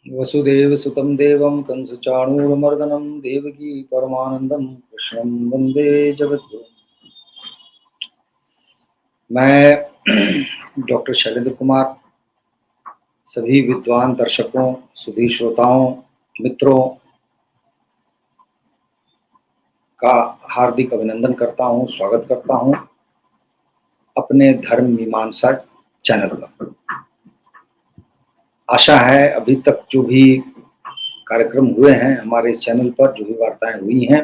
वसुदेवसुतं देवं कंसचाणूरमर्दनं देवकी परमानंदं कृष्णं वंदे जगद्गुरुं। मैं डॉक्टर शैलेंद्र कुमार सभी विद्वान दर्शकों, सुधी श्रोताओं, मित्रों का हार्दिक अभिनंदन करता हूं, स्वागत करता हूं अपने धर्म मीमांसा चैनल पर। आशा है अभी तक जो भी कार्यक्रम हुए हैं हमारे चैनल पर, जो भी वार्ताएं हुई हैं,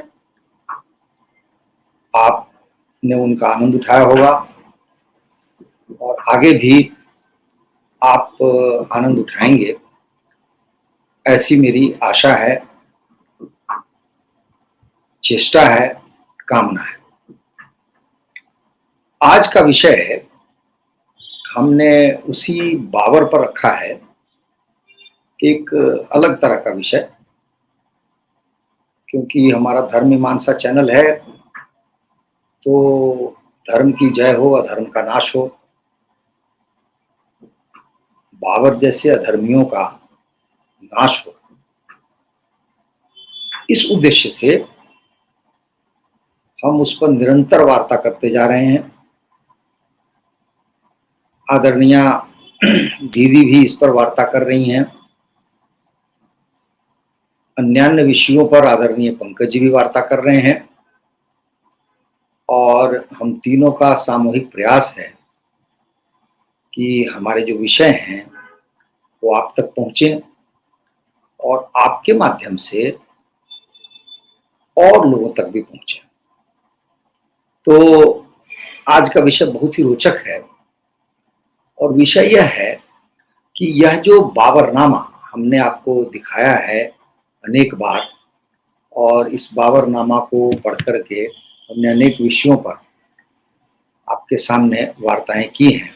आपने उनका आनंद उठाया होगा और आगे भी आप आनंद उठाएंगे, ऐसी मेरी आशा है, चेष्टा है, कामना है। आज का विषय हमने उसी बाबर पर रखा है, एक अलग तरह का विषय, क्योंकि हमारा धर्म मीमांसा चैनल है तो धर्म की जय हो, अधर्म का नाश हो, बाबर जैसे अधर्मियों का नाश हो, इस उद्देश्य से हम उस पर निरंतर वार्ता करते जा रहे हैं। आदरणीय दीदी भी इस पर वार्ता कर रही हैं। अन्यान्य विषयों पर आदरणीय पंकज जी भी वार्ता कर रहे हैं और हम तीनों का सामूहिक प्रयास है कि हमारे जो विषय हैं वो आप तक पहुंचे और आपके माध्यम से और लोगों तक भी पहुंचे। तो आज का विषय बहुत ही रोचक है और विषय यह है कि यह जो बाबरनामा हमने आपको दिखाया है अनेक बार, और इस बाबरनामा को पढ़ करके हमने अनेक विषयों पर आपके सामने वार्ताएं की हैं।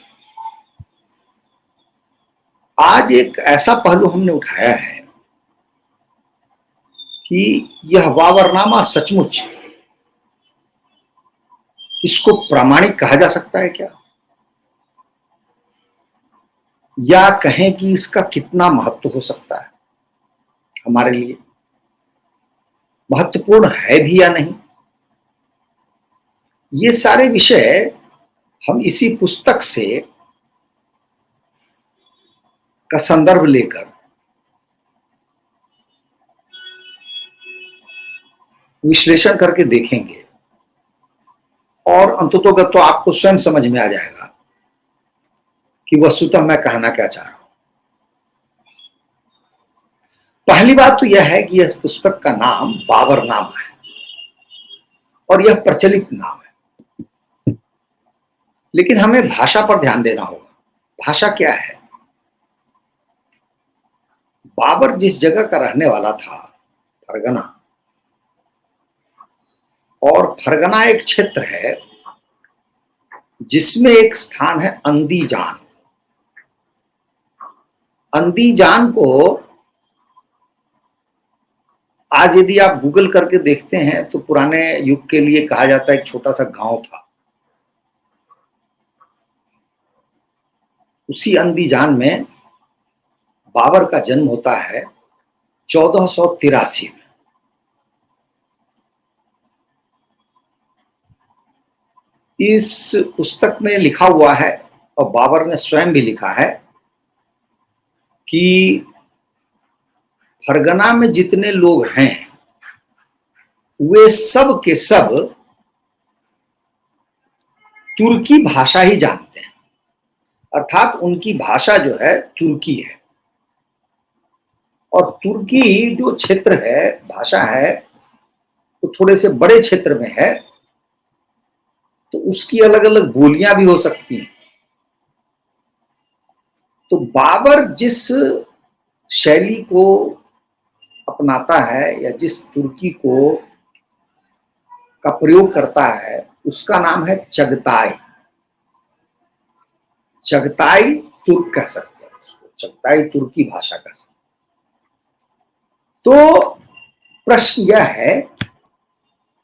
आज एक ऐसा पहलू हमने उठाया है कि यह बाबरनामा सचमुच, इसको प्रामाणिक कहा जा सकता है क्या, या कहें कि इसका कितना महत्व हो सकता है, हमारे लिए महत्वपूर्ण है भी या नहीं। ये सारे विषय हम इसी पुस्तक से का संदर्भ लेकर विश्लेषण करके देखेंगे और अंततोगत तो आपको स्वयं समझ में आ जाएगा कि वस्तुतः मैं कहना क्या चाह रहा हूं। पहली बात तो यह है कि इस पुस्तक का नाम बाबरनामा है और यह प्रचलित नाम है, लेकिन हमें भाषा पर ध्यान देना होगा। भाषा क्या है? बाबर जिस जगह का रहने वाला था, फरगना, और फरगना एक क्षेत्र है जिसमें एक स्थान है अंदीजान। अंदीजान को आज यदि आप गूगल करके देखते हैं तो पुराने युग के लिए कहा जाता है एक छोटा सा गांव था। उसी अंदीजान में बाबर का जन्म होता है 1483 में। इस पुस्तक में लिखा हुआ है और बाबर ने स्वयं भी लिखा है कि फरगना में जितने लोग हैं वे सब के सब तुर्की भाषा ही जानते हैं, अर्थात उनकी भाषा जो है तुर्की है। और तुर्की जो क्षेत्र है, भाषा है, तो थोड़े से बड़े क्षेत्र में है, तो उसकी अलग अलग बोलियां भी हो सकती हैं। तो बाबर जिस शैली को अपनाता है या जिस तुर्की को का प्रयोग करता है उसका नाम है चगताई। चगताई तुर्क कह सकते हैं उसको, चगताई तुर्की भाषा कह सकते हैं। तो प्रश्न यह है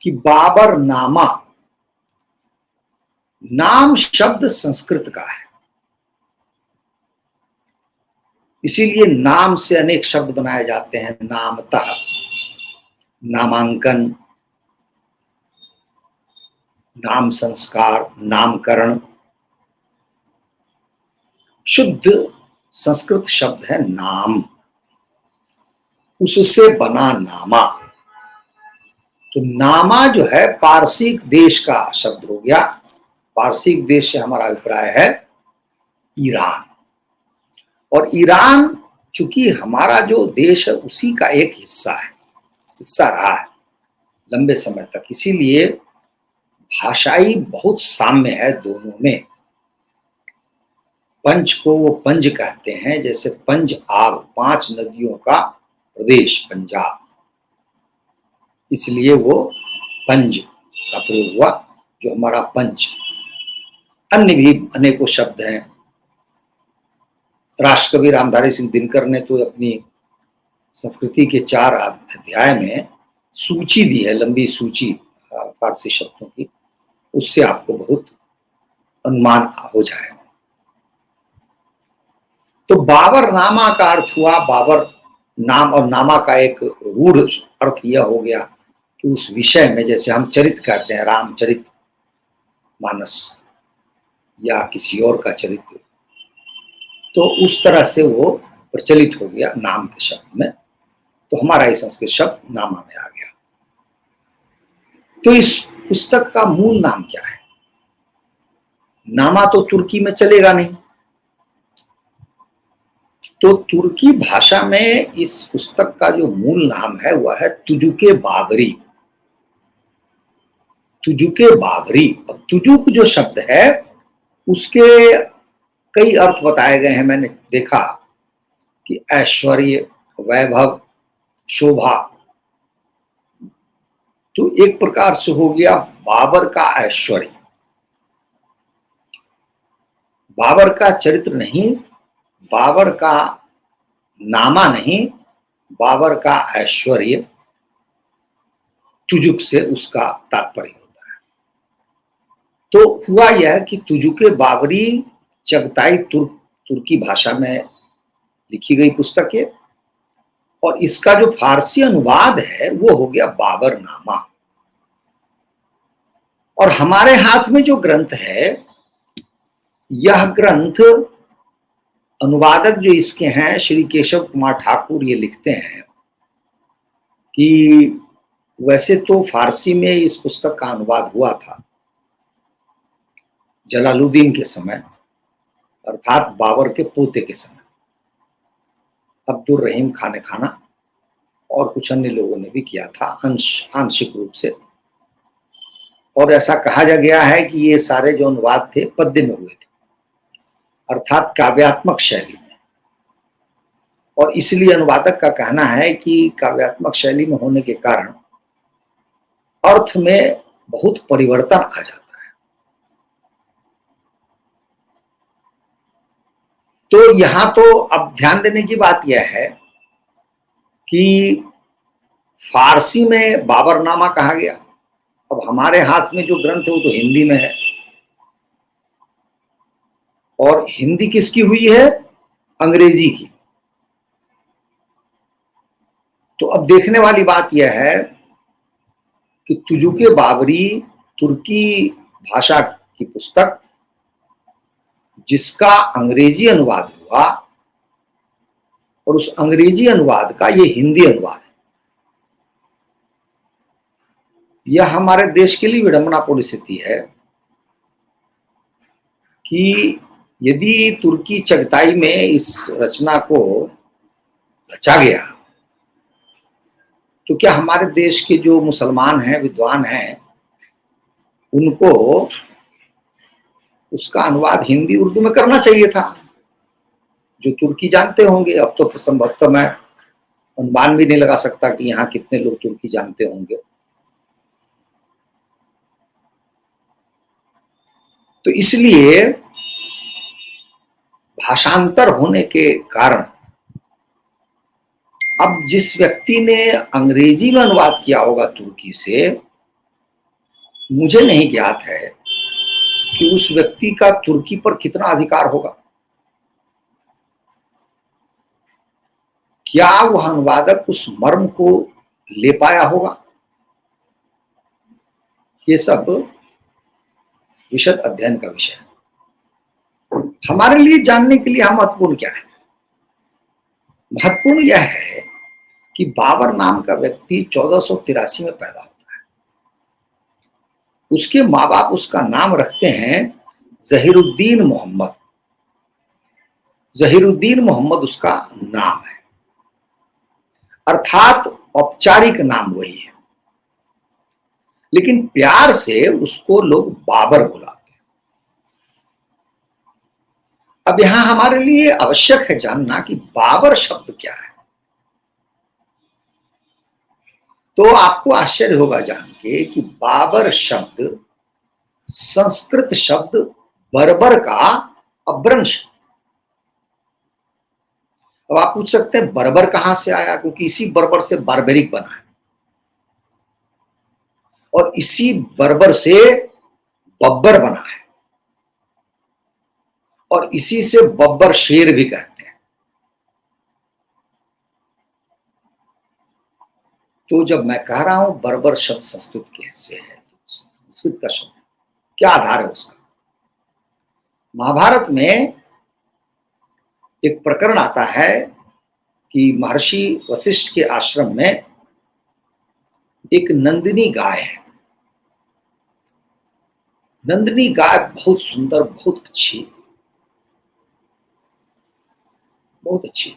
कि बाबरनामा नाम शब्द संस्कृत का है इसीलिए नाम से अनेक शब्द बनाए जाते हैं, नामतः, नामांकन, नाम संस्कार, नामकरण। शुद्ध संस्कृत शब्द है नाम, उससे बना नामा। तो नामा जो है पारसी देश का शब्द हो गया। पारसी देश से हमारा अभिप्राय है ईरान, और ईरान चूंकि हमारा जो देश है उसी का एक हिस्सा है, हिस्सा रहा है लंबे समय तक, इसीलिए भाषाई बहुत साम्य है दोनों में। पंच को वो पंज कहते हैं, जैसे पंज आब, 5 नदियों का प्रदेश पंजाब, इसलिए वो पंज का प्रयोग हुआ, जो हमारा पंच। अन्य भी अनेकों शब्द हैं। राष्ट्रकवि रामधारी सिंह दिनकर ने तो अपनी संस्कृति के 4 अध्याय में सूची दी है, लंबी सूची फारसी शब्दों की, उससे आपको बहुत अनुमान हो जाएगा। तो बाबर नामा का अर्थ हुआ, बाबर नाम और नामा का एक रूढ़ अर्थ यह हो गया कि उस विषय में, जैसे हम चरित कहते हैं, रामचरित मानस या किसी और का चरित्र, तो उस तरह से वो प्रचलित हो गया नाम के शब्द में। तो हमारा ये संस्कृत शब्द नामा में आ गया। तो इस पुस्तक का मूल नाम क्या है? नामा तो तुर्की में चलेगा नहीं, तो तुर्की भाषा में इस पुस्तक का जो मूल नाम है वह है तुजुके बाबरी। तुजुके बाबरी। अब तुजुक जो शब्द है उसके कई अर्थ बताए गए हैं। मैंने देखा कि ऐश्वर्य, वैभव, शोभा। तो एक प्रकार से हो गया बाबर का ऐश्वर्य, बाबर का चरित्र नहीं, बाबर का नामा नहीं, बाबर का ऐश्वर्य, तुजुक से उसका तात्पर्य होता है। तो हुआ यह कि तुजुके बाबरी चगताई तुर्की भाषा में लिखी गई पुस्तक है, और इसका जो फारसी अनुवाद है वो हो गया बाबरनामा। और हमारे हाथ में जो ग्रंथ है, यह ग्रंथ अनुवादक जो इसके हैं श्री केशव कुमार ठाकुर, ये लिखते हैं कि वैसे तो फारसी में इस पुस्तक का अनुवाद हुआ था जलालुद्दीन के समय, अर्थात बाबर के पोते के समय, अब्दुल रहीम खान खाना और कुछ अन्य लोगों ने भी किया था आंशिक रूप से। और ऐसा कहा जा गया है कि ये सारे जो अनुवाद थे पद्य में हुए थे, अर्थात काव्यात्मक शैली में। और इसलिए अनुवादक का कहना है कि काव्यात्मक शैली में होने के कारण अर्थ में बहुत परिवर्तन आ जाता है। तो यहां तो अब ध्यान देने की बात यह है कि फारसी में बाबरनामा कहा गया। अब हमारे हाथ में जो ग्रंथ है वो तो हिंदी में है, और हिंदी किसकी हुई है? अंग्रेजी की। तो अब देखने वाली बात यह है कि तुजुके बाबरी तुर्की भाषा की पुस्तक, जिसका अंग्रेजी अनुवाद हुआ, और उस अंग्रेजी अनुवाद का ये हिंदी अनुवाद है। यह हमारे देश के लिए विडंबनापूर्ण स्थिति है कि यदि तुर्की चगताई में इस रचना को रचा गया, तो क्या हमारे देश के जो मुसलमान हैं, विद्वान हैं, उनको उसका अनुवाद हिंदी उर्दू में करना चाहिए था, जो तुर्की जानते होंगे। अब तो संभवतः मैं अनुमान भी नहीं लगा सकता कि यहाँ कितने लोग तुर्की जानते होंगे। तो इसलिए भाषांतर होने के कारण अब जिस व्यक्ति ने अंग्रेजी में अनुवाद किया होगा तुर्की से, मुझे नहीं ज्ञात है कि उस व्यक्ति का तुर्की पर कितना अधिकार होगा। क्या वह अनुवादक उस मर्म को ले पाया होगा? ये सब विशद अध्ययन का विषय है। हमारे लिए जानने के लिए महत्वपूर्ण क्या है? महत्वपूर्ण यह है कि बाबर नाम का व्यक्ति 1483 में पैदा होता है। उसके माँ बाप उसका नाम रखते हैं जहीरुद्दीन मोहम्मद। जहीरुद्दीन मोहम्मद उसका नाम है, अर्थात औपचारिक नाम वही है, लेकिन प्यार से उसको लोग बाबर बुलाते हैं। अब यहां हमारे लिए आवश्यक है जानना कि बाबर शब्द क्या है। तो आपको आश्चर्य होगा जान के कि बाबर शब्द संस्कृत शब्द बर्बर का अपभ्रंश। अब आप पूछ सकते हैं बर्बर कहां से आया, क्योंकि इसी बर्बर से बारबेरिक बना है और इसी बर्बर से बब्बर बना है और इसी से बब्बर शेर भी कहते हैं। तो जब मैं कह रहा हूं बर्बर शब्द संस्कृत के से है, तो संस्कृत का शब्द क्या आधार है उसका? महाभारत में एक प्रकरण आता है कि महर्षि वशिष्ठ के आश्रम में एक नंदिनी गाय है। नंदिनी गाय बहुत सुंदर, बहुत अच्छी, बहुत अच्छी।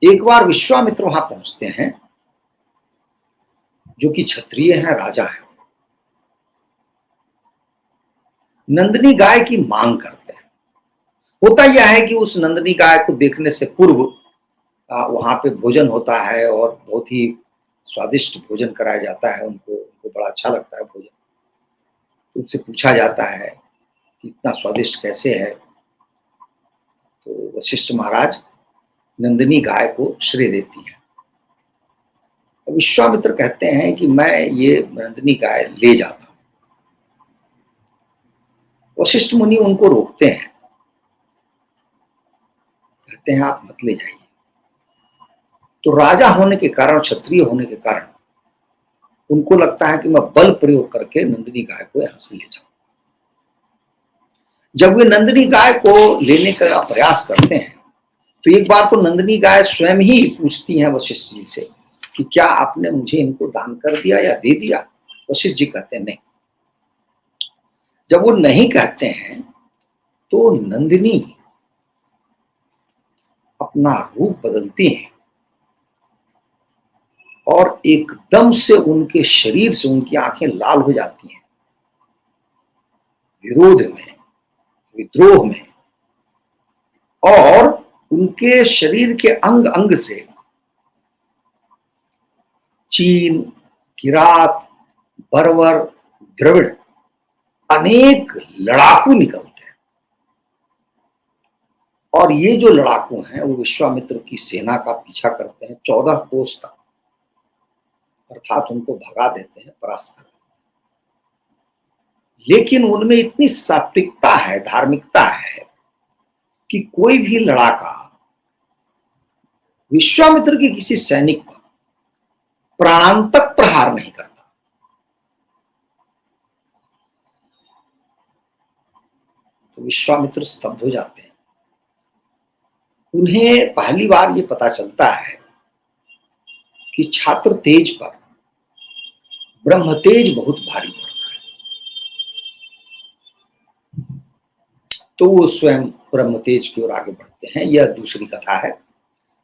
एक बार विश्वामित्र वहां पहुंचते हैं, जो कि क्षत्रिय हैं, राजा हैं। नंदिनी गाय की मांग करते हैं। होता यह है कि उस नंदिनी गाय को देखने से पूर्व वहां पे भोजन होता है और बहुत ही स्वादिष्ट भोजन कराया जाता है। उनको उनको बड़ा अच्छा लगता है भोजन। तो उनसे पूछा जाता है कि इतना स्वादिष्ट कैसे है। तो वशिष्ठ महाराज नंदिनी गाय को श्रेय देती है। विश्वामित्र कहते हैं कि मैं ये नंदिनी गाय ले जाता हूं। वशिष्ठ मुनि उनको रोकते हैं, कहते हैं आप मत ले जाइए। तो राजा होने के कारण, क्षत्रिय होने के कारण उनको लगता है कि मैं बल प्रयोग करके नंदिनी गाय को यहां से ले जाऊं। जब वे नंदिनी गाय को लेने का प्रयास करते हैं तो एक बार तो नंदिनी गाय स्वयं ही पूछती हैं वशिष्ठ जी से कि क्या आपने मुझे इनको दान कर दिया या दे दिया? वशिष्ठ जी कहते हैं नहीं। जब वो नहीं कहते हैं तो नंदिनी अपना रूप बदलती हैं और एकदम से उनके शरीर से उनकी आंखें लाल हो जाती हैं, विरोध में, विद्रोह में, और उनके शरीर के अंग अंग से चीन, किरात, बर्बर, द्रविड़ अनेक लड़ाकू निकलते हैं। और ये जो लड़ाकू हैं वो विश्वामित्र की सेना का पीछा करते हैं 14 कोस तक, अर्थात उनको भगा देते हैं, परास्त कर देते हैं। लेकिन उनमें इतनी सात्विकता है, धार्मिकता है कि कोई भी लड़ाका विश्वामित्र के किसी सैनिक पर प्राणांतक प्रहार नहीं करता। तो विश्वामित्र स्तब्ध हो जाते हैं। उन्हें पहली बार ये पता चलता है कि छात्र तेज पर ब्रह्म तेज बहुत भारी पड़ता है। तो वो स्वयं ब्रह्म तेज की ओर आगे बढ़ते हैं। यह दूसरी कथा है।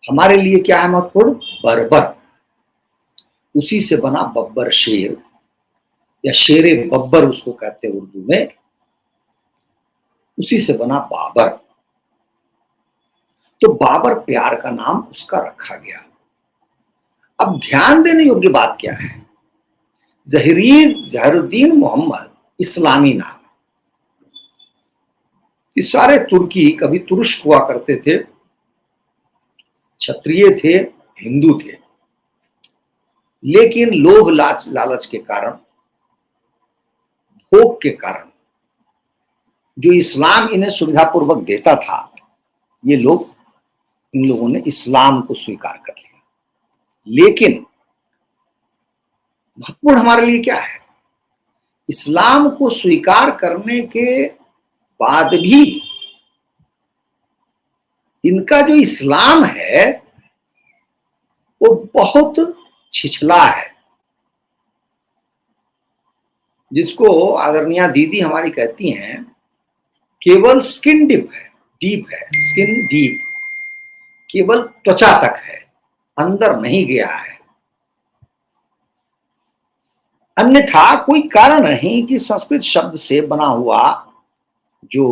हमारे लिए क्या है महत्वपूर्ण? बर्बर, उसी से बना बब्बर शेर या शेरे बब्बर उसको कहते हैं उर्दू में, उसी से बना बाबर। तो बाबर प्यार का नाम उसका रखा गया। अब ध्यान देने योग्य बात क्या है? जहीरुद्दीन मोहम्मद इस्लामी नाम। इस सारे तुर्की कभी तुरुष्क हुआ करते थे, क्षत्रिय थे, हिंदू थे, लेकिन लोभ लालच के कारण, भोग के कारण जो इस्लाम इन्हें सुविधापूर्वक देता था, ये लोग इन लोगों ने इस्लाम को स्वीकार कर लिया। लेकिन महत्वपूर्ण हमारे लिए क्या है, इस्लाम को स्वीकार करने के बाद भी इनका जो इस्लाम है वो बहुत छिछला है, जिसको आदरणीय दीदी हमारी कहती हैं केवल स्किन डीप है, स्किन डीप, केवल त्वचा तक है, अंदर नहीं गया है। अन्यथा कोई कारण नहीं कि संस्कृत शब्द से बना हुआ जो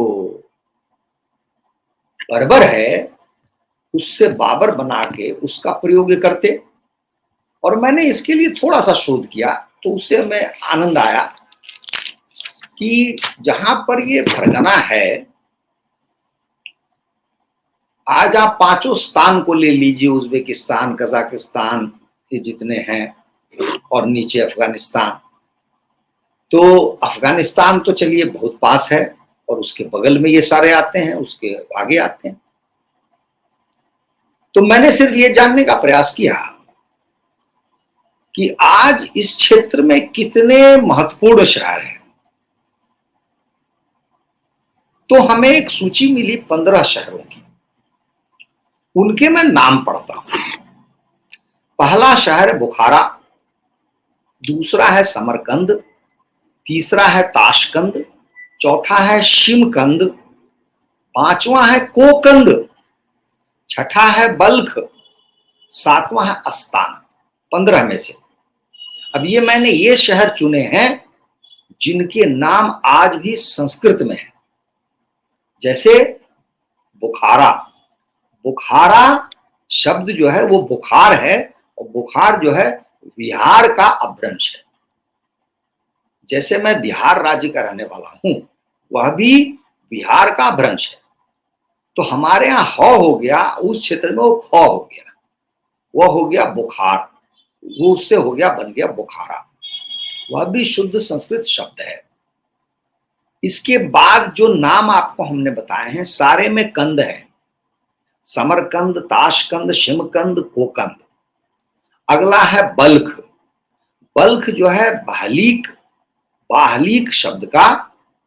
बर्बर है उससे बाबर बना के उसका प्रयोग करते। और मैंने इसके लिए थोड़ा सा शोध किया तो उससे हमें आनंद आया कि जहां पर ये फरगना है, आज आप पांचों स्थान को ले लीजिए, उज्बेकिस्तान, कजाकिस्तान, ये जितने हैं, और नीचे अफगानिस्तान। तो अफगानिस्तान तो चलिए बहुत पास है और उसके बगल में ये सारे आते हैं, उसके आगे आते हैं। तो मैंने सिर्फ ये जानने का प्रयास किया कि आज इस क्षेत्र में कितने महत्वपूर्ण शहर हैं। तो हमें एक सूची मिली 15 शहरों की, उनके मैं नाम पढ़ता हूं। पहला शहर है बुखारा, दूसरा है समरकंद, तीसरा है ताशकंद, चौथा है शिमकंद, पांचवा है कोकंद, छठा है बल्ख, सातवां है अस्ताना। 15 में से अब ये मैंने ये शहर चुने हैं जिनके नाम आज भी संस्कृत में है। जैसे बुखारा, बुखारा शब्द जो है वो बुखार है, और बुखार जो है बिहार का अपभ्रंश है। जैसे मैं बिहार राज्य का रहने वाला हूं, वह भी बिहार का अपभ्रंश है। तो हमारे यहां ह हो गया, उस क्षेत्र में वो ख हो गया, वह हो गया बुखार, वो उससे हो गया, बन गया बुखारा। वह भी शुद्ध संस्कृत शब्द है। इसके बाद जो नाम आपको हमने बताए हैं सारे में कंद है, समरकंद, ताशकंद, शिमकंद, कोकंद। अगला है बल्ख। बल्ख जो है बाहलीक शब्द का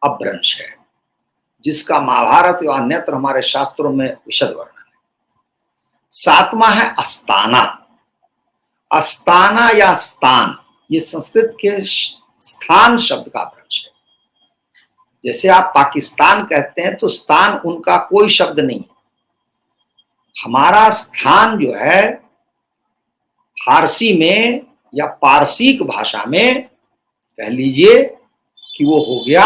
अपभ्रंश है, जिसका महाभारत या अन्यत्र हमारे शास्त्रों में विशद वर्णन है। सातवां है अस्ताना। अस्ताना या स्थान, ये संस्कृत के स्थान शब्द का अपभ्रंश है। जैसे आप पाकिस्तान कहते हैं तो स्थान उनका कोई शब्द नहीं है। हमारा स्थान जो है फारसी में या पारसीक भाषा में कह लीजिए कि वो हो गया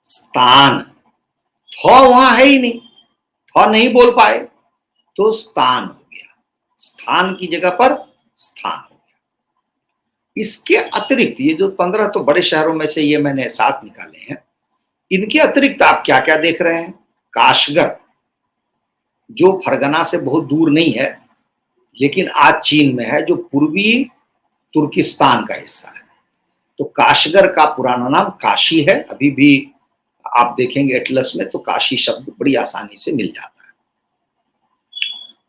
स्थान। थ वहां है ही नहीं, थ नहीं बोल पाए तो स्थान हो गया, स्थान की जगह पर स्थान हो गया। इसके अतिरिक्त ये जो 15 तो बड़े शहरों में से ये मैंने 7 निकाले हैं, इनके अतिरिक्त आप क्या क्या देख रहे हैं। काशगर, जो फरगना से बहुत दूर नहीं है लेकिन आज चीन में है, जो पूर्वी तुर्किस्तान का हिस्सा है। तो काशगर का पुराना नाम काशी है। अभी भी आप देखेंगे एटलस में तो काशी शब्द बड़ी आसानी से मिल जाता है।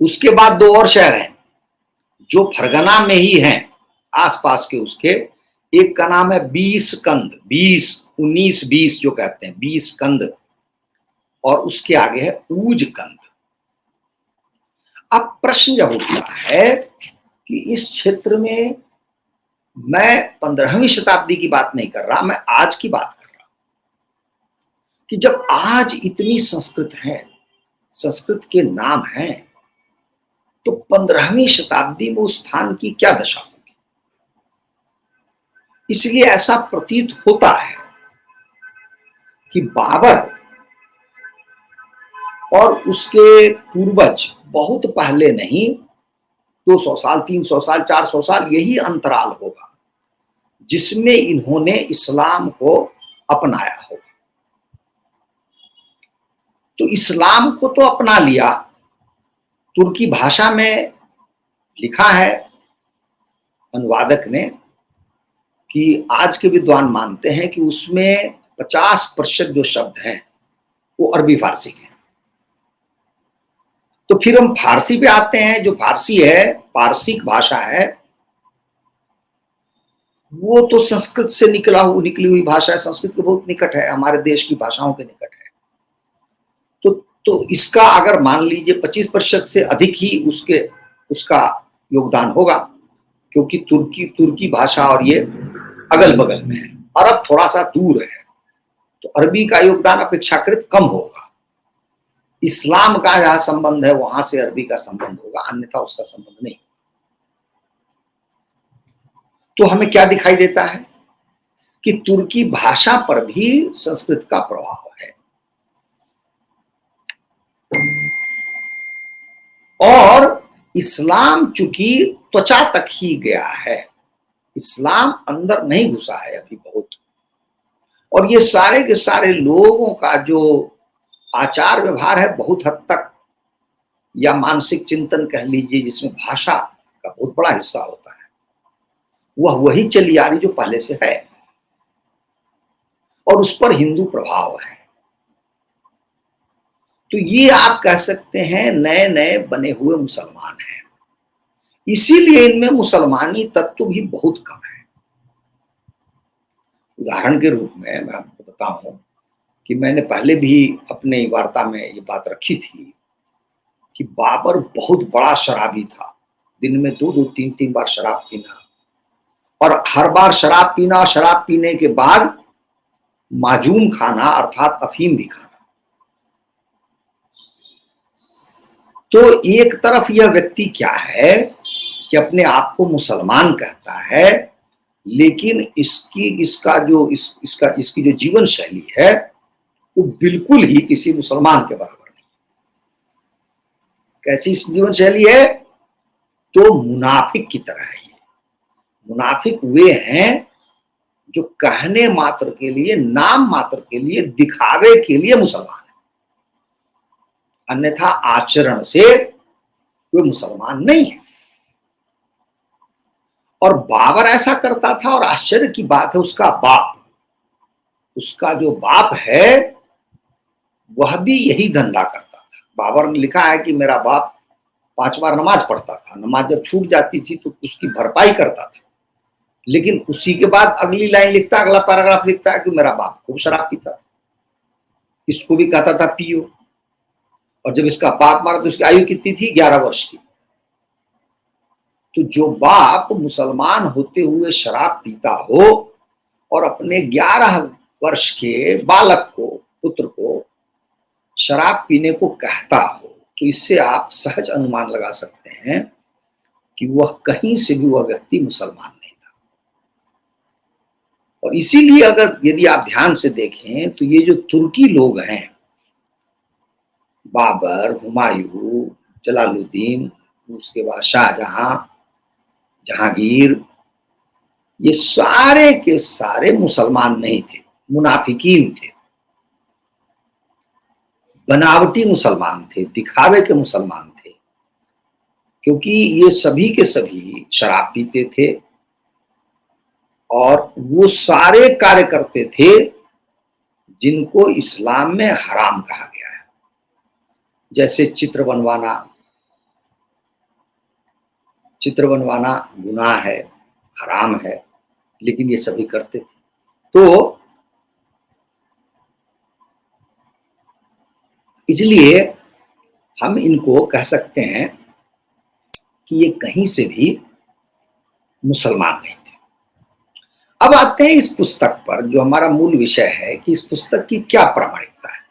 उसके बाद 2 और शहर हैं जो फरगना में ही हैं, आसपास के उसके। एक का नाम है 20 कंद, 20, 19, 20 जो कहते हैं, 20 कंद, और उसके आगे है ऊज कंद। अब प्रश्न जब उठता है कि इस क्षेत्र में, मैं 15वीं शताब्दी की बात नहीं कर रहा, मैं आज की बात कर रहा हूं, कि जब आज इतनी संस्कृत है, संस्कृत के नाम हैं, तो 15वीं शताब्दी में उस स्थान की क्या दशा होगी। इसलिए ऐसा प्रतीत होता है कि बाबर और उसके पूर्वज बहुत पहले नहीं, 200 साल, 300 साल, 400 साल, यही अंतराल होगा जिसमें इन्होंने इस्लाम को अपनाया होगा। तो इस्लाम को तो अपना लिया, तुर्की भाषा में लिखा है अनुवादक ने कि आज के विद्वान मानते हैं कि उसमें 50% जो शब्द हैं वो अरबी फारसी के हैं। तो फिर हम फारसी पे आते हैं। जो फारसी है, पारसिक भाषा है, वो तो संस्कृत से निकली हुई भाषा है, संस्कृत के बहुत निकट है, हमारे देश की भाषाओं के निकट है। तो इसका अगर मान लीजिए 25% से अधिक ही उसका योगदान होगा, क्योंकि तुर्की भाषा और ये अगल बगल में है, अरब थोड़ा सा दूर है, तो अरबी का योगदान अपेक्षाकृत कम होगा। इस्लाम का जहां संबंध है वहां से अरबी का संबंध होगा, अन्यथा उसका संबंध नहीं। तो हमें क्या दिखाई देता है कि तुर्की भाषा पर भी संस्कृत का प्रभाव है। और इस्लाम चूंकि त्वचा तक ही गया है, इस्लाम अंदर नहीं घुसा है अभी बहुत, और ये सारे के सारे लोगों का जो आचार व्यवहार है बहुत हद तक, या मानसिक चिंतन कह लीजिए, जिसमें भाषा का बहुत बड़ा हिस्सा होता है, वह वही चली आ रही जो पहले से है, और उस पर हिंदू प्रभाव है। तो ये आप कह सकते हैं नए नए बने हुए मुसलमान हैं, इसीलिए इनमें मुसलमानी तत्व भी बहुत कम है। उदाहरण के रूप में मैं आपको बताऊं कि मैंने पहले भी अपने वार्ता में ये बात रखी थी कि बाबर बहुत बड़ा शराबी था, दिन में 2-2, 3-3 बार शराब पीना, और हर बार शराब पीना, शराब पीने के बाद माजूम खाना अर्थात अफीम भी खाना। तो एक तरफ यह व्यक्ति क्या है कि अपने आप को मुसलमान कहता है, लेकिन इसकी जो जीवन शैली है वो बिल्कुल ही किसी मुसलमान के बराबर नहीं। कैसी जीवन शैली है? तो मुनाफिक की तरह है। मुनाफिक वे हैं जो कहने मात्र के लिए, नाम मात्र के लिए, दिखावे के लिए मुसलमान है, अन्यथा आचरण से वे मुसलमान नहीं है। और बाबर ऐसा करता था, और आश्चर्य की बात है उसका जो बाप है वह भी यही धंधा करता था। बाबर ने लिखा है कि मेरा बाप 5 बार नमाज पढ़ता था, नमाज जब छूट जाती थी तो उसकी भरपाई करता था, लेकिन उसी के बाद अगली लाइन लिखता, अगला पैराग्राफ लिखता है कि मेरा बाप खूब शराब पीता था, इसको भी कहता था पियो। और जब इसका बाप मारा तो उसकी आयु कितनी थी? 11 वर्ष की। तो जो बाप मुसलमान होते हुए शराब पीता हो और अपने 11 वर्ष के बालक को, पुत्र को शराब पीने को कहता हो, तो इससे आप सहज अनुमान लगा सकते हैं कि वह कहीं से भी वह व्यक्ति मुसलमान नहीं था। और इसीलिए अगर यदि आप ध्यान से देखें तो ये जो तुर्की लोग हैं, बाबर, हुमायूं, जलालुद्दीन, उसके बाद शाहजहां, जहांगीर, ये सारे के सारे मुसलमान नहीं थे, मुनाफिकीन थे, बनावटी मुसलमान थे, दिखावे के मुसलमान थे, क्योंकि ये सभी के सभी शराब पीते थे और वो सारे कार्य करते थे जिनको इस्लाम में हराम कहा गया है, जैसे चित्र बनवाना गुनाह है, हराम है, लेकिन ये सभी करते थे। तो इसलिए हम इनको कह सकते हैं कि ये कहीं से भी मुसलमान नहीं थे। अब आते हैं इस पुस्तक पर, जो हमारा मूल विषय है कि इस पुस्तक की क्या प्रामाणिकता है।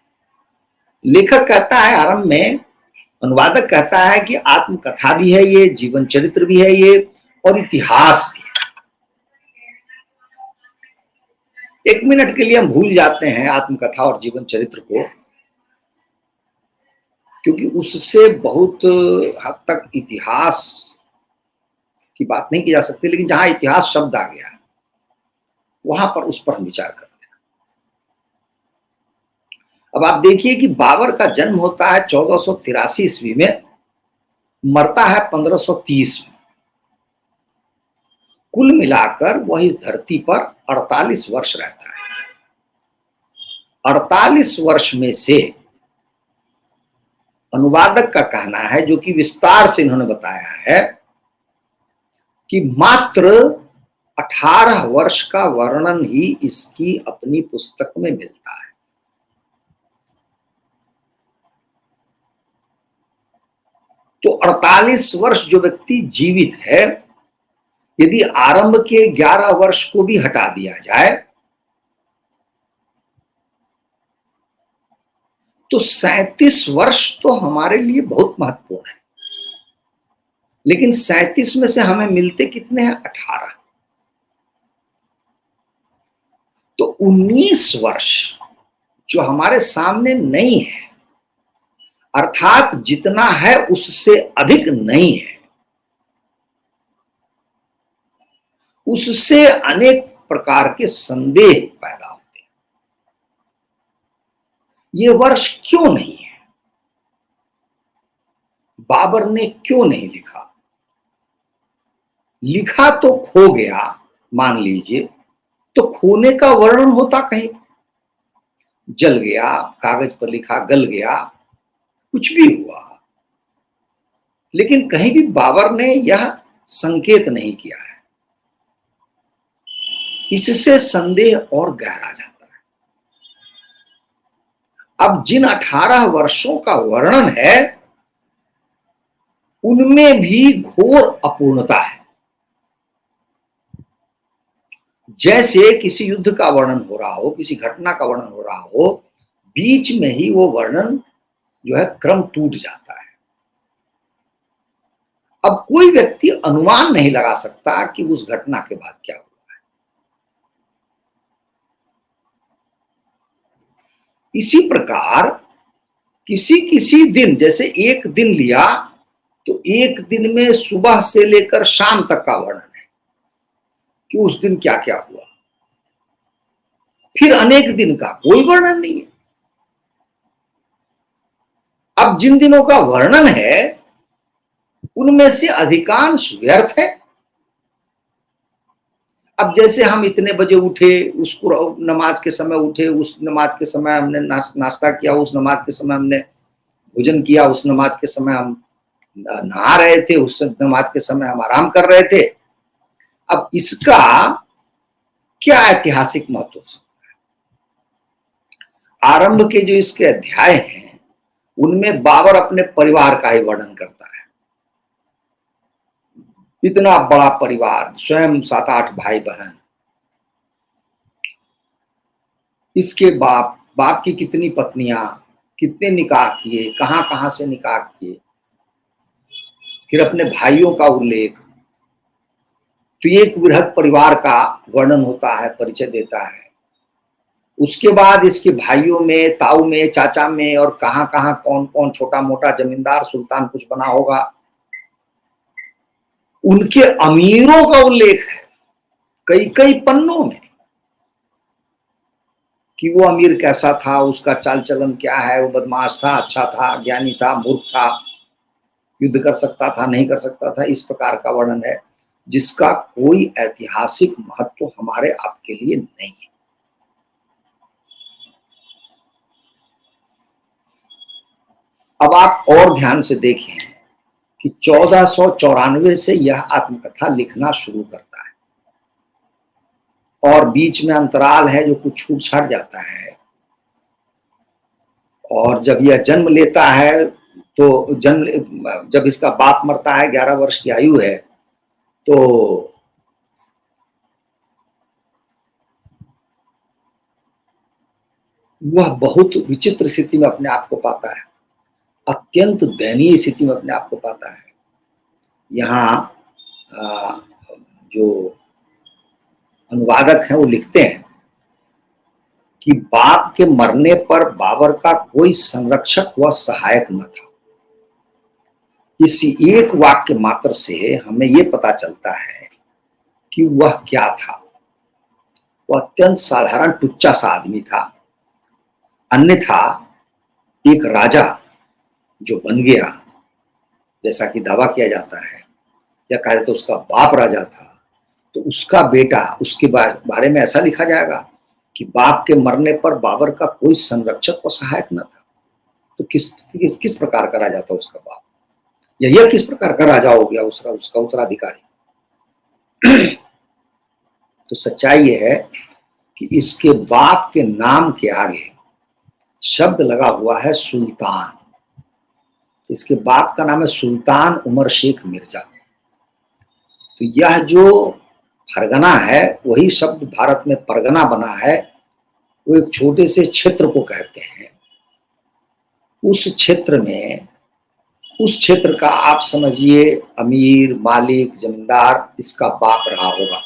लेखक कहता है आरंभ में, अनुवादक कहता है कि आत्मकथा भी है ये, जीवन चरित्र भी है ये, और इतिहास भी है। 1 मिनट के लिए हम भूल जाते हैं आत्मकथा और जीवन चरित्र को, क्योंकि उससे बहुत हद तक इतिहास की बात नहीं की जा सकती, लेकिन जहां इतिहास शब्द आ गया है वहां पर उस पर हम विचार करते हैं। अब आप देखिए कि बाबर का जन्म होता है 1483 ईस्वी में, मरता है 1530 में। कुल मिलाकर वह इस धरती पर 48 वर्ष रहता है। 48 वर्ष में से अनुवादक का कहना है, जो कि विस्तार से इन्होंने बताया है, कि मात्र 18 वर्ष का वर्णन ही इसकी अपनी पुस्तक में मिलता है। तो 48 वर्ष जो व्यक्ति जीवित है, यदि आरंभ के 11 वर्ष को भी हटा दिया जाए तो 37 वर्ष तो हमारे लिए बहुत महत्वपूर्ण है। लेकिन 37 में से हमें मिलते कितने हैं? 18। तो 19 वर्ष जो हमारे सामने नहीं है, अर्थात जितना है उससे अधिक नहीं है, उससे अनेक प्रकार के संदेह पैदा होते हैं। ये वर्ष क्यों नहीं है? बाबर ने क्यों नहीं लिखा? लिखा तो खो गया, मान लीजिए, तो खोने का वर्णन होता कहीं, जल गया, कागज पर लिखा, गल गया, कुछ भी हुआ, लेकिन कहीं भी बाबर ने यह संकेत नहीं किया है। इससे संदेह और गहरा जाता है। अब जिन 18 वर्षों का वर्णन है, उनमें भी घोर अपूर्णता है। जैसे किसी युद्ध का वर्णन हो रहा हो, किसी घटना का वर्णन हो रहा हो, बीच में ही वो वर्णन जो है क्रम टूट जाता है। अब कोई व्यक्ति अनुमान नहीं लगा सकता कि उस घटना के बाद क्या हुआ है। इसी प्रकार किसी किसी दिन, जैसे एक दिन लिया तो एक दिन में सुबह से लेकर शाम तक का वर्णन है कि उस दिन क्या क्या हुआ। फिर अनेक दिन का कोई वर्णन नहीं है। अब जिन दिनों का वर्णन है उनमें से अधिकांश व्यर्थ है। अब जैसे हम इतने बजे उठे, उसको नमाज के समय उठे, उस नमाज के समय हमने नाश्ता किया, उस नमाज के समय हमने भोजन किया, उस नमाज के समय हम नहा रहे थे, उस नमाज के समय हम आराम कर रहे थे। अब इसका क्या ऐतिहासिक महत्व हो सकता है? आरंभ के जो इसके अध्याय हैं उनमें बाबर अपने परिवार का ही वर्णन करता है। इतना बड़ा परिवार, स्वयं 7-8 भाई बहन, इसके बाप की कितनी पत्नियां, कितने निकाह किए, कहां कहां से निकाह किए, फिर अपने भाइयों का उल्लेख। तो ये एक बृहद परिवार का वर्णन होता है, परिचय देता है। उसके बाद इसके भाइयों में, ताऊ में, चाचा में, और कहां कहां कौन कौन छोटा मोटा जमींदार, सुल्तान कुछ बना होगा, उनके अमीरों का उल्लेख है कई कई पन्नों में, कि वो अमीर कैसा था, उसका चाल चलन क्या है, वो बदमाश था, अच्छा था, ज्ञानी था, मूर्ख था, युद्ध कर सकता था, नहीं कर सकता था। इस प्रकार का वर्णन है जिसका कोई ऐतिहासिक महत्व हमारे आपके लिए नहीं है। अब आप और ध्यान से देखें कि 1494 से यह आत्मकथा लिखना शुरू करता है, और बीच में अंतराल है जो कुछ छूट छाट जाता है। और जब यह जन्म लेता है तो जब इसका बाप मरता है, 11 वर्ष की आयु है, तो वह बहुत विचित्र स्थिति में अपने आप को पाता है, अत्यंत दयनीय स्थिति में अपने आप को पाता है। यहाँ जो अनुवादक हैं वो लिखते हैं कि बाप के मरने पर बाबर का कोई संरक्षक व सहायक न था। इस एक वाक्य मात्र से हमें यह पता चलता है कि वह क्या था। वह अत्यंत साधारण टुच्चा सा आदमी था। अन्यथा एक राजा जो बन गया, जैसा कि दावा किया जाता है, या कहे तो उसका बाप राजा था, तो उसका बेटा, उसके बारे में ऐसा लिखा जाएगा कि बाप के मरने पर बाबर का कोई संरक्षक और सहायक न था। तो किस प्रकार का राजा था उसका बाप, या यह किस प्रकार का राजा हो गया उसका उत्तराधिकारी। तो सच्चाई यह है कि इसके बाप के नाम के आगे शब्द लगा हुआ है सुल्तान। इसके बाप का नाम है सुल्तान उमर शेख मिर्जा। तो यह जो फरगना है, वही शब्द भारत में परगना बना है। वो एक छोटे से क्षेत्र को कहते हैं। उस क्षेत्र में, उस क्षेत्र का आप समझिए अमीर, मालिक, जमींदार इसका बाप रहा होगा,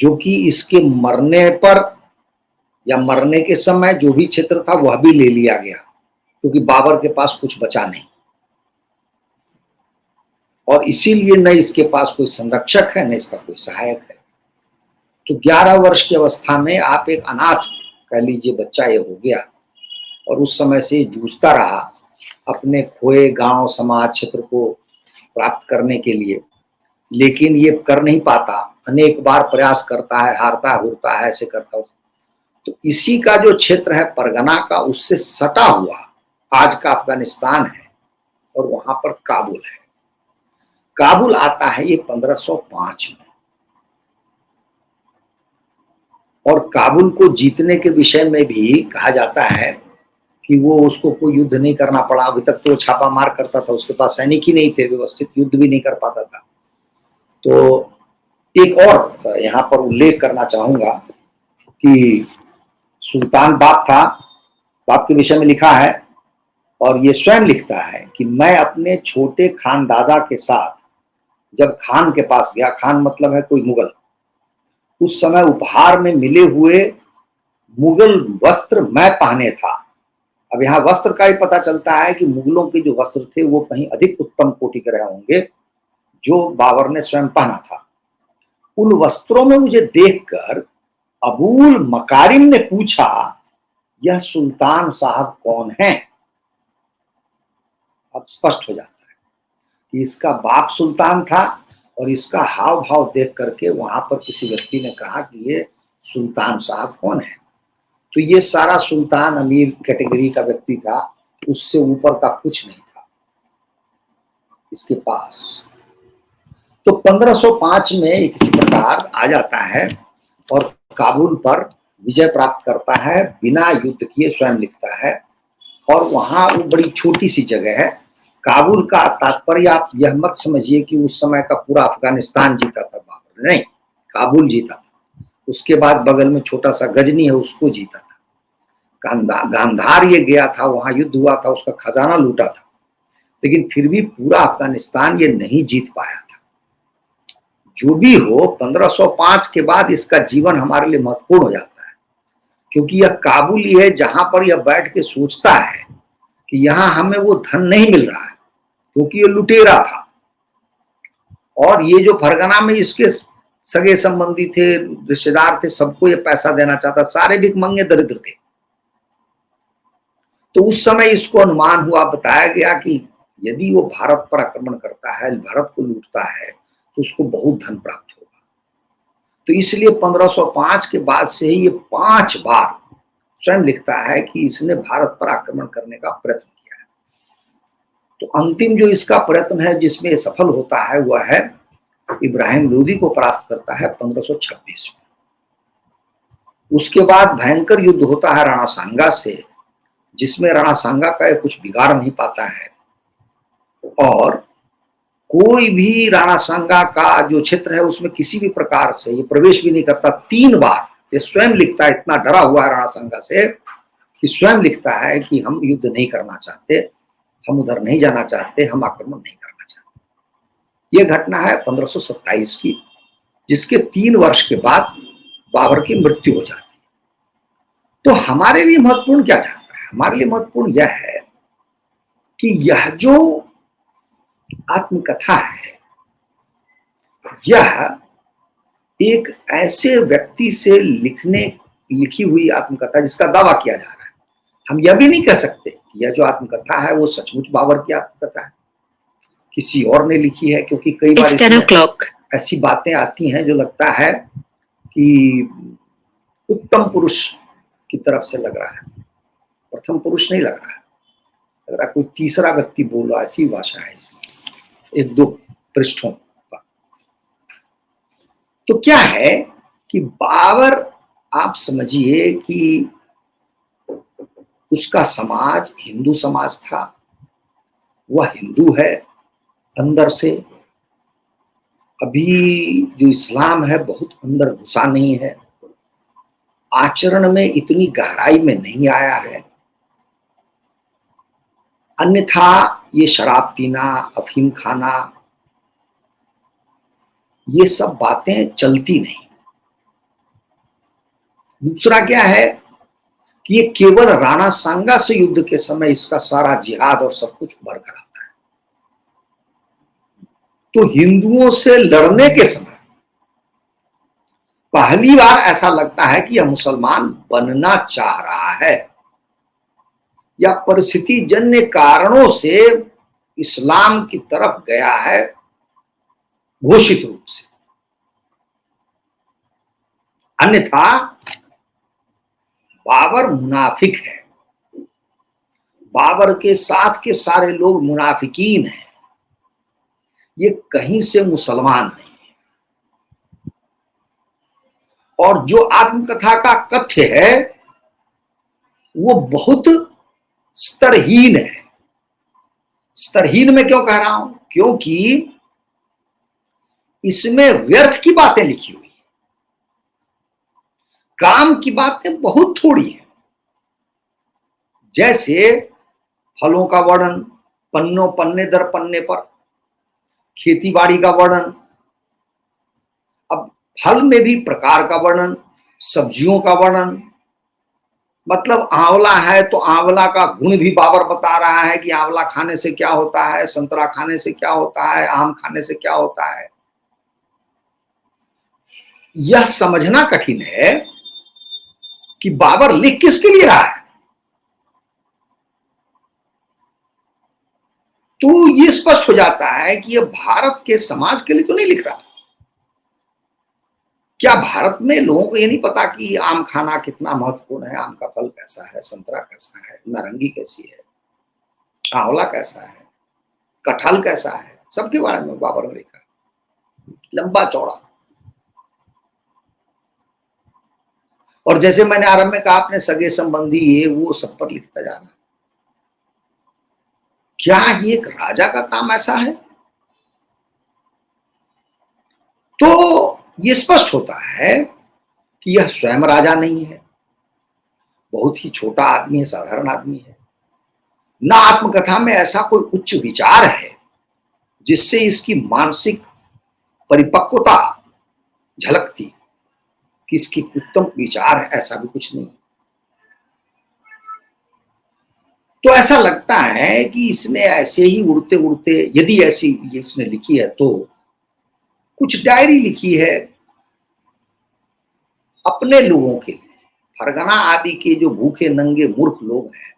जो कि इसके मरने पर या मरने के समय जो भी क्षेत्र था वह भी ले लिया गया, क्योंकि बाबर के पास कुछ बचा नहीं, और इसीलिए न इसके पास कोई संरक्षक है न इसका कोई सहायक है। तो 11 वर्ष की अवस्था में आप एक अनाथ कह लीजिए बच्चा ये हो गया, और उस समय से जूझता रहा अपने खोए गांव, समाज, क्षेत्र को प्राप्त करने के लिए, लेकिन ये कर नहीं पाता। अनेक बार प्रयास करता है, हारता हुरता है, ऐसे करता हो। तो इसी का जो क्षेत्र है परगना का, उससे सटा हुआ आज का अफगानिस्तान है, और वहां पर काबुल है। काबुल आता है ये 1505 में, और काबुल को जीतने के विषय में भी कहा जाता है कि वो उसको कोई युद्ध नहीं करना पड़ा। अभी तक तो छापा मार करता था, उसके पास सैनिक ही नहीं थे, व्यवस्थित युद्ध भी नहीं कर पाता था। तो एक और यहाँ पर उल्लेख करना चाहूंगा कि सुल्तान बाप था, बाप के विषय में लिखा है, और ये स्वयं लिखता है कि मैं अपने छोटे खानदादा के साथ जब खान के पास गया, खान मतलब है कोई मुगल, उस समय उपहार में मिले हुए मुगल वस्त्र मैं पहने था। अब यहाँ वस्त्र का ही पता चलता है कि मुगलों के जो वस्त्र थे वो कहीं अधिक उत्तम कोटि के रहे होंगे जो बाबर ने स्वयं पहना था। उन वस्त्रों में मुझे देखकर अबुल मकारिम ने पूछा, यह सुल्तान साहब कौन है? अब स्पष्ट हो जाता है कि इसका बाप सुल्तान था, और इसका हाव भाव देख करके वहां पर किसी व्यक्ति ने कहा कि ये सुल्तान साहब कौन है। तो ये सारा सुल्तान अमीर कैटेगरी का व्यक्ति था, उससे ऊपर का कुछ नहीं था इसके पास। तो 1505 में किसी प्रकार आ जाता है और काबुल पर विजय प्राप्त करता है, बिना युद्ध किए, स्वयं लिखता है। और वहां वो बड़ी छोटी सी जगह है। काबुल का तात्पर्य आप यह मत समझिए कि उस समय का पूरा अफगानिस्तान जीता था बाबर, नहीं, काबुल जीता था। उसके बाद बगल में छोटा सा गजनी है, उसको जीता था। गांधार ये गया था, वहां युद्ध हुआ था, उसका खजाना लूटा था, लेकिन फिर भी पूरा अफगानिस्तान ये नहीं जीत पाया था। जो भी हो, 1505 के बाद इसका जीवन हमारे लिए महत्वपूर्ण हो जाता है, क्योंकि यह काबुल ही है जहां पर यह बैठ के सोचता है कि यहां हमें वो धन नहीं मिल रहा है, क्योंकि ये लुटेरा था। और ये जो फरगना में इसके सगे संबंधी थे, रिश्तेदार थे, सबको ये पैसा देना चाहता, सारे भिखमंगे दरिद्र थे। तो उस समय इसको अनुमान हुआ, बताया गया कि यदि वो भारत पर आक्रमण करता है, भारत को लूटता है, तो उसको बहुत धन प्राप्त होगा। तो इसलिए 1505 के बाद से ही ये 5 बार स्वयं लिखता है कि इसने भारत पर आक्रमण करने का प्रयत्न किया है। तो अंतिम जो इसका प्रयत्न है जिसमें ये सफल होता है वह है इब्राहिम लोदी को परास्त करता है 1526 में। उसके बाद भयंकर युद्ध होता है राणा सांगा से, जिसमें राणा सांगा का कुछ बिगाड़ नहीं पाता है, और कोई भी राणा सांगा का जो क्षेत्र है उसमें किसी भी प्रकार से ये प्रवेश भी नहीं करता। 3 बार ये स्वयं लिखता है, इतना डरा हुआ है राणा सांगा से कि स्वयं लिखता है कि हम युद्ध नहीं करना चाहते, हम उधर नहीं जाना चाहते, हम आक्रमण नहीं करना चाहते। यह घटना है 1527 की, जिसके 3 वर्ष के बाद बाबर की मृत्यु हो जाती है। तो हमारे लिए महत्वपूर्ण क्या जाता है? हमारे लिए महत्वपूर्ण यह है कि यह जो आत्मकथा है, यह एक ऐसे व्यक्ति से लिखी हुई आत्मकथा जिसका दावा किया जा रहा है। हम यह भी नहीं कह सकते कि यह जो आत्मकथा है वो सचमुच बाबर की आत्मकथा है, किसी और ने लिखी है, क्योंकि कई बार इसमें ऐसी बातें आती हैं जो लगता है कि उत्तम पुरुष की तरफ से लग रहा है, प्रथम पुरुष नहीं लग रहा है, लग रहा कोई तीसरा व्यक्ति बोल रहा, ऐसी भाषा है इसमें एक दो पृष्ठों पर। तो क्या है कि बाबर, आप समझिए कि उसका समाज हिंदू समाज था, वह हिंदू है अंदर से। अभी जो इस्लाम है बहुत अंदर घुसा नहीं है, आचरण में इतनी गहराई में नहीं आया है। अन्यथा ये शराब पीना, अफीम खाना, ये सब बातें चलती नहीं। दूसरा क्या है कि ये केवल राणा सांगा से युद्ध के समय इसका सारा जिहाद और सब कुछ उभर कर आता है। तो हिंदुओं से लड़ने के समय पहली बार ऐसा लगता है कि यह मुसलमान बनना चाह रहा है या परिस्थिति जन्य कारणों से इस्लाम की तरफ गया है घोषित रूप से। अन्यथा बाबर मुनाफिक है, बाबर के साथ के सारे लोग मुनाफिकीन हैं, ये कहीं से मुसलमान नहीं है। और जो आत्मकथा का कथ्य है वो बहुत स्तरहीन है। स्तरहीन में क्यों कह रहा हूं? क्योंकि इसमें व्यर्थ की बातें लिखी हुई, काम की बातें बहुत थोड़ी है। जैसे फलों का वर्णन पन्ने दर पन्ने पर, खेती बाड़ी का वर्णन, अब फल में भी प्रकार का वर्णन, सब्जियों का वर्णन, मतलब आंवला है तो आंवला का गुण भी बाबर बता रहा है कि आंवला खाने से क्या होता है, संतरा खाने से क्या होता है, आम खाने से क्या होता है। यह समझना कठिन है कि बाबर लिख किसके लिए रहा है। तो ये स्पष्ट हो जाता है कि यह भारत के समाज के लिए तो नहीं लिख रहा। क्या भारत में लोगों को ये नहीं पता कि आम खाना कितना महत्वपूर्ण है, आम का फल कैसा है, संतरा कैसा है, नारंगी कैसी है, आंवला कैसा है, कटहल कैसा है, सबके बारे में बाबर ने लिखा, लंबा चौड़ा। और जैसे मैंने आरंभ में कहा, अपने सगे संबंधी ये वो सब पर लिखता जाना। क्या ये एक राजा का काम ऐसा है? तो ये स्पष्ट होता है कि यह स्वयं राजा नहीं है, बहुत ही छोटा आदमी है, साधारण आदमी है। ना आत्मकथा में ऐसा कोई उच्च विचार है जिससे इसकी मानसिक परिपक्वता झलकती कि इसकी उत्तम विचार है, ऐसा भी कुछ नहीं। तो ऐसा लगता है कि इसने ऐसे ही उड़ते उड़ते, यदि ऐसी इसने लिखी है तो कुछ डायरी लिखी है अपने लोगों के लिए, फरगना आदि के जो भूखे नंगे मूर्ख लोग हैं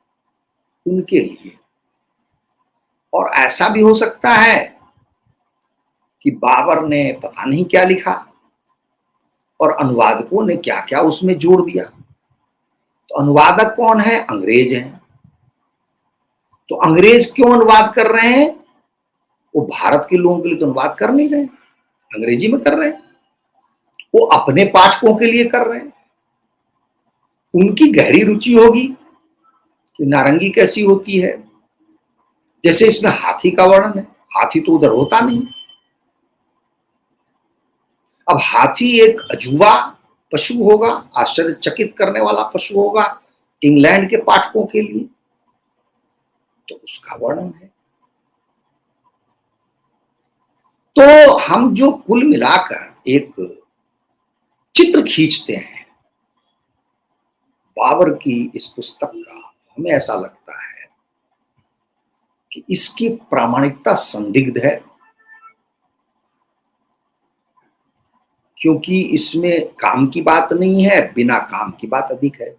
उनके लिए। और ऐसा भी हो सकता है कि बाबर ने पता नहीं क्या लिखा और अनुवादकों ने क्या क्या उसमें जोड़ दिया। तो अनुवादक कौन है? अंग्रेज हैं। तो अंग्रेज क्यों अनुवाद कर रहे हैं? वो भारत के लोगों के लिए तो अनुवाद कर नहीं रहे, अंग्रेजी में कर रहे हैं। वो अपने पाठकों के लिए कर रहे हैं। उनकी गहरी रुचि होगी कि नारंगी कैसी होती है। जैसे इसमें हाथी का वर्णन है, हाथी तो उधर होता नहीं। अब हाथी एक अजूबा पशु होगा, आश्चर्यचकित करने वाला पशु होगा इंग्लैंड के पाठकों के लिए, तो उसका वर्णन है। तो हम जो कुल मिलाकर एक चित्र खींचते हैं बाबर की इस पुस्तक का, हमें ऐसा लगता है कि इसकी प्रामाणिकता संदिग्ध है, क्योंकि इसमें काम की बात नहीं है, बिना काम की बात अधिक है।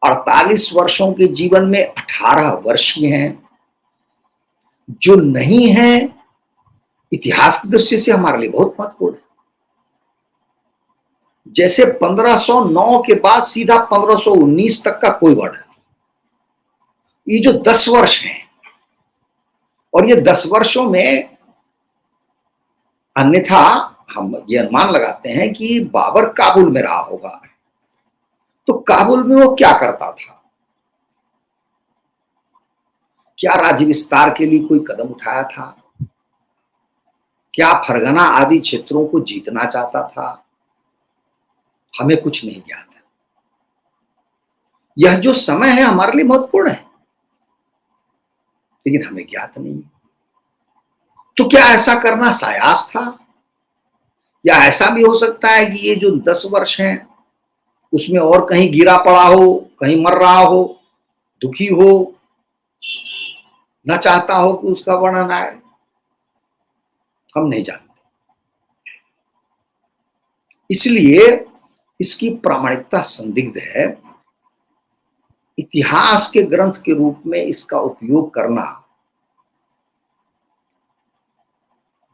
48 वर्षों के जीवन में 18 वर्ष ही हैं जो नहीं है, इतिहास की दृष्टि से हमारे लिए बहुत महत्वपूर्ण है। जैसे 1509 के बाद सीधा 1519 तक का कोई वर्णन नहीं। ये जो 10 वर्ष हैं, और ये 10 वर्षों में, अन्यथा हम ये अनुमान लगाते हैं कि बाबर काबुल में रहा होगा। तो काबुल में वो क्या करता था? क्या राज्य विस्तार के लिए कोई कदम उठाया था? क्या फरगना आदि क्षेत्रों को जीतना चाहता था? हमें कुछ नहीं ज्ञात है। यह जो समय है हमारे लिए महत्वपूर्ण है, लेकिन हमें ज्ञात नहीं है। तो क्या ऐसा करना सायास था? या ऐसा भी हो सकता है कि ये जो 10 वर्ष हैं उसमें और कहीं गिरा पड़ा हो, कहीं मर रहा हो, दुखी हो, न चाहता हो कि उसका वर्णन आए? हम नहीं जानते। इसलिए इसकी प्रामाणिकता संदिग्ध है। इतिहास के ग्रंथ के रूप में इसका उपयोग करना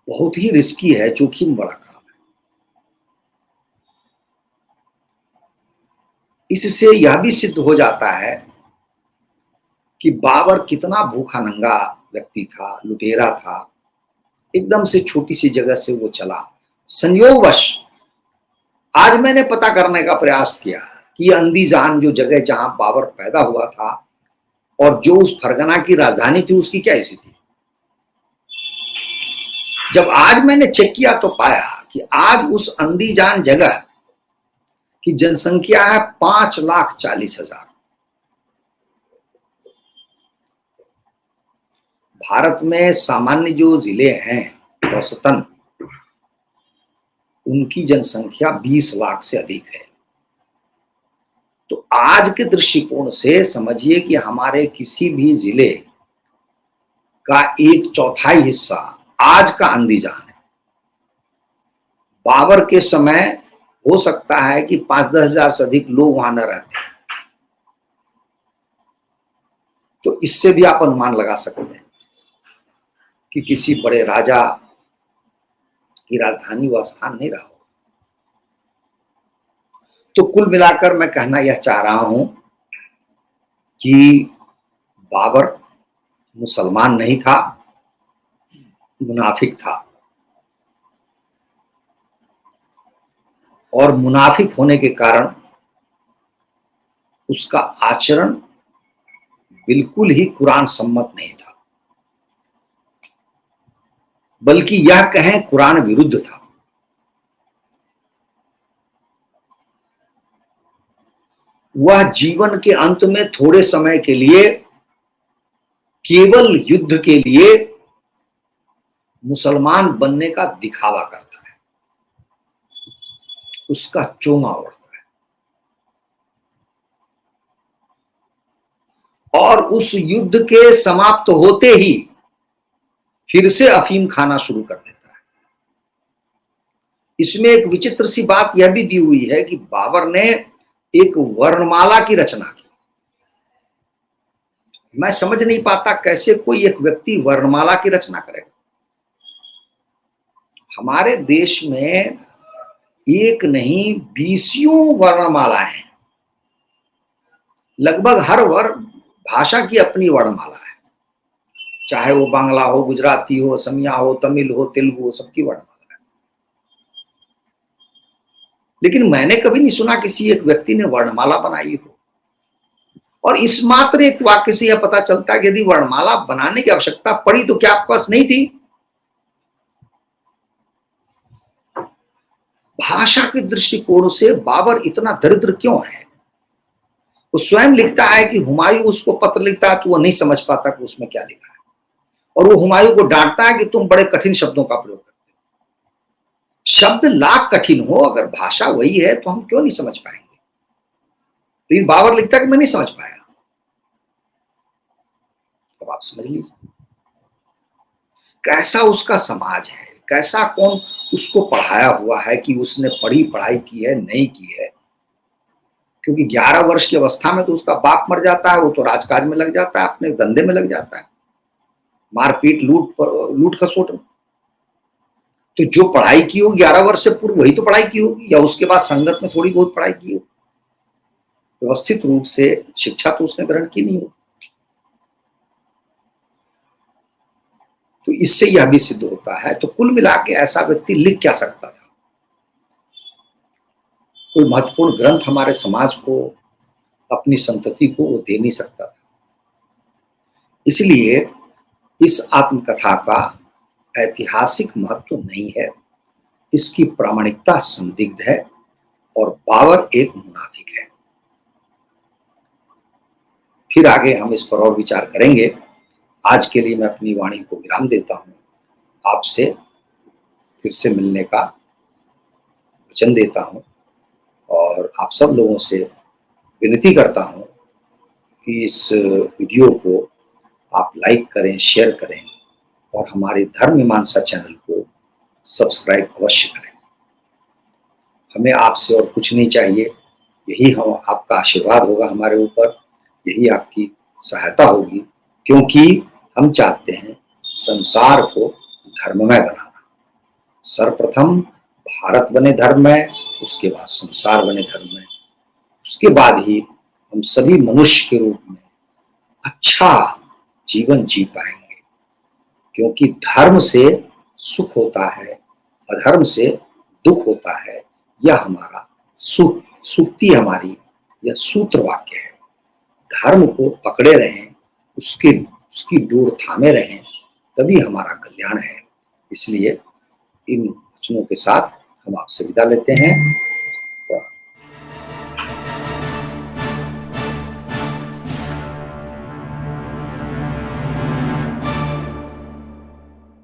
बहुत ही रिस्की है, जोखिम बड़ा काम है। इससे यह भी सिद्ध हो जाता है कि बाबर कितना भूखा नंगा व्यक्ति था, लुटेरा था। एकदम से छोटी सी जगह से वो चला। संयोगवश आज मैंने पता करने का प्रयास किया कि अंदीजान जो जगह जहां बाबर पैदा हुआ था और जो उस फरगना की राजधानी थी, उसकी क्या स्थिति। जब आज मैंने चेक किया तो पाया कि आज उस अंदीजान जगह की जनसंख्या है 5,40,000। भारत में सामान्य जो जिले हैं औसतन, उनकी जनसंख्या 20 लाख से अधिक है। तो आज के दृष्टिकोण से समझिए कि हमारे किसी भी जिले का 1/4 हिस्सा आज का अंदीजान है। बाबर के समय हो सकता है कि 5-10 हजार से अधिक लोग वहां न रहते। तो इससे भी आप अनुमान लगा सकते हैं कि किसी बड़े राजा की राजधानी वह स्थान नहीं रहा हो। तो कुल मिलाकर मैं कहना यह चाह रहा हूं कि बाबर मुसलमान नहीं था, मुनाफिक था। और मुनाफिक होने के कारण उसका आचरण बिल्कुल ही कुरान सम्मत नहीं था, बल्कि यह कहें कुरान विरुद्ध था। वह जीवन के अंत में थोड़े समय के लिए केवल युद्ध के लिए मुसलमान बनने का दिखावा करता है, उसका चोंगा उड़ता है और उस युद्ध के समाप्त होते ही फिर से अफीम खाना शुरू कर देता है। इसमें एक विचित्र सी बात यह भी दी हुई है कि बाबर ने एक वर्णमाला की रचना की। मैं समझ नहीं पाता कैसे कोई एक व्यक्ति वर्णमाला की रचना करेगा। हमारे देश में एक नहीं 20 वर्णमालाएं हैं। लगभग हर भाषा की अपनी वर्णमाला है, चाहे वो बांग्ला हो, गुजराती हो, असमिया हो, तमिल हो, तेलुगु हो, सबकी वर्णमाला है। लेकिन मैंने कभी नहीं सुना किसी एक व्यक्ति ने वर्णमाला बनाई हो। और इस मात्र एक वाक्य से यह पता चलता है कि यदि वर्णमाला बनाने की आवश्यकता पड़ी तो क्या आपके पास नहीं थी? भाषा के दृष्टिकोण से बाबर इतना दरिद्र क्यों है? वो स्वयं लिखता है कि हुमायूं उसको पत्र लिखता है तो वो नहीं समझ पाता कि उसमें क्या लिखा है, और वो हुमायूं को डांटता है कि तुम बड़े कठिन शब्दों का प्रयोग करते हो। शब्द लाख कठिन हो, अगर भाषा वही है तो हम क्यों नहीं समझ पाएंगे? लेकिन बाबर लिखता है कि मैं नहीं समझ पाया। अब आप समझ लीजिए कैसा उसका समाज है, कैसा कौन उसको पढ़ाया हुआ है कि उसने पढ़ी पढ़ाई की है नहीं की है। क्योंकि 11 वर्ष की अवस्था में तो उसका बाप मर जाता है, वो तो राजकाज में लग जाता है, अपने धंधे में लग जाता है, मारपीट लूट खसोट में। तो जो पढ़ाई की हो 11 वर्ष से पूर्व वही तो पढ़ाई की होगी, या उसके बाद संगत में थोड़ी बहुत पढ़ाई की हो। व्यवस्थित रूप से शिक्षा तो उसने ग्रहण की नहीं हो। तो इससे यह भी सिद्ध होता है। तो कुल मिला के ऐसा व्यक्ति लिख क्या सकता था? कोई महत्वपूर्ण ग्रंथ हमारे समाज को, अपनी संतति को वो दे नहीं सकता था। इसलिए इस आत्मकथा का ऐतिहासिक महत्व नहीं है, इसकी प्रामाणिकता संदिग्ध है और बाबर एक मुनाफिक है। फिर आगे हम इस पर और विचार करेंगे। आज के लिए मैं अपनी वाणी को विराम देता हूं। आपसे फिर से मिलने का वचन देता हूं और आप सब लोगों से विनती करता हूं कि इस वीडियो को आप लाइक करें, शेयर करें और हमारे धर्म मीमांसा चैनल को सब्सक्राइब अवश्य करें। हमें आपसे और कुछ नहीं चाहिए, यही हम आपका आशीर्वाद होगा हमारे ऊपर, यही आपकी सहायता होगी, क्योंकि हम चाहते हैं संसार को धर्ममय बनाना। सर्वप्रथम भारत बने धर्ममय, उसके बाद संसार बने धर्ममय, उसके बाद ही हम सभी मनुष्य के रूप में अच्छा जीवन जी पाएंगे। क्योंकि धर्म से सुख होता है, अधर्म से दुख होता है। यह हमारा सूक्ति हमारी यह सूत्र वाक्य है। धर्म को पकड़े रहें, उसकी डोर थामे रहें, तभी हमारा कल्याण है। इसलिए इन वचनों के साथ हम आपसे विदा लेते हैं।